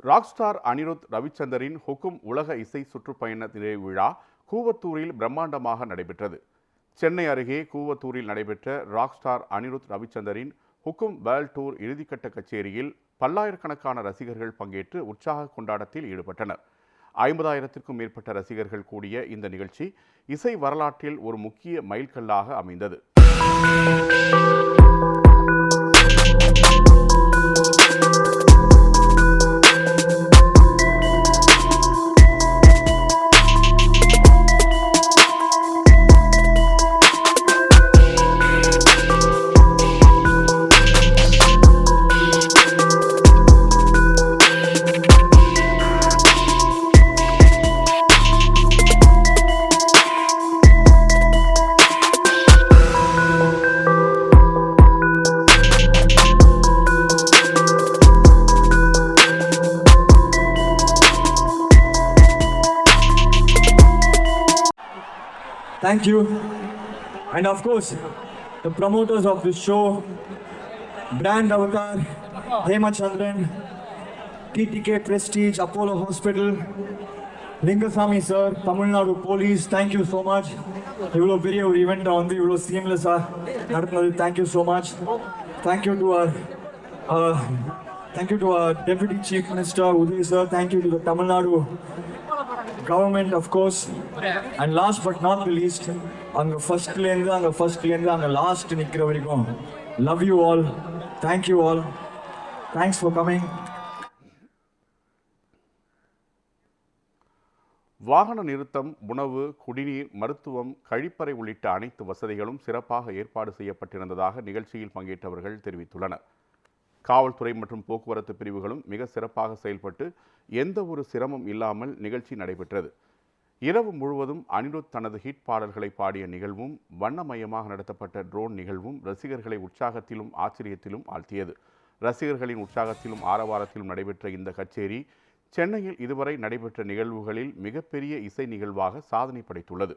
Rock star Anirudh ரவிச்சந்தரின் ஹுக்கும் உலக இசை சுற்றுப்பயண நிறைவு விழா கூவத்தூரில் பிரம்மாண்டமாக நடைபெற்றது. சென்னை அருகே கூவத்தூரில் நடைபெற்ற ராக் ஸ்டார் அனிருத் ரவிச்சந்தரின் ஹுக்கும் வேர்ல்ட் டூர் இறுதிக்கட்ட கச்சேரியில் பல்லாயிரக்கணக்கான ரசிகர்கள் பங்கேற்று உற்சாக கொண்டாட்டத்தில் ஈடுபட்டனர். 50,000க்கும் மேற்பட்ட ரசிகர்கள் கூடிய இந்த நிகழ்ச்சி இசை வரலாற்றில் ஒரு முக்கிய மைல்கல்லாக அமைந்தது. Thank you. And of course, the promoters of this show, Brand Avatar, Hemachandran, TTK Prestige, Apollo Hospital, Lingasamy sir, Tamil Nadu Police, thank you so much. Evlo video event on the Evlo seamless thank you so much. Thank you to our Deputy Chief Minister Uday sir. Thank you to the Tamil Nadu government, of course. And last but not the least, anga first lenda anga last nikra varaikum, love you all, thank you all, thanks for coming. வாகன நிறுத்தம், உணவு, குடிநீர், மருத்துவம், கழிப்பறை உள்ளிட்ட அனைத்து வசதிகளும் சிறப்பாக ஏற்பாடு செய்யப்பட்டிருந்ததாக நிகழ்ச்சியில் பங்கேற்றவர்கள் தெரிவித்துள்ளனர். காவல்துறை மற்றும் போக்குவரத்து பிரிவுகளும் மிக சிறப்பாக செயல்பட்டு எந்த ஒரு சிரமம் இல்லாமல் நிகழ்ச்சி நடைபெற்றது. இரவு முழுவதும் அனிருத் தனது ஹிட் பாடல்களை பாடிய நிகழ்வும், வண்ணமயமாக நடத்தப்பட்ட ட்ரோன் நிகழ்வும் ரசிகர்களை உற்சாகத்திலும் ஆச்சரியத்திலும் ஆழ்த்தியது. ரசிகர்களின் உற்சாகத்திலும் ஆரவாரத்திலும் நடைபெற்ற இந்த கச்சேரி சென்னையில் இதுவரை நடைபெற்ற நிகழ்வுகளில் மிகப்பெரிய இசை நிகழ்வாக சாதனை படைத்துள்ளது.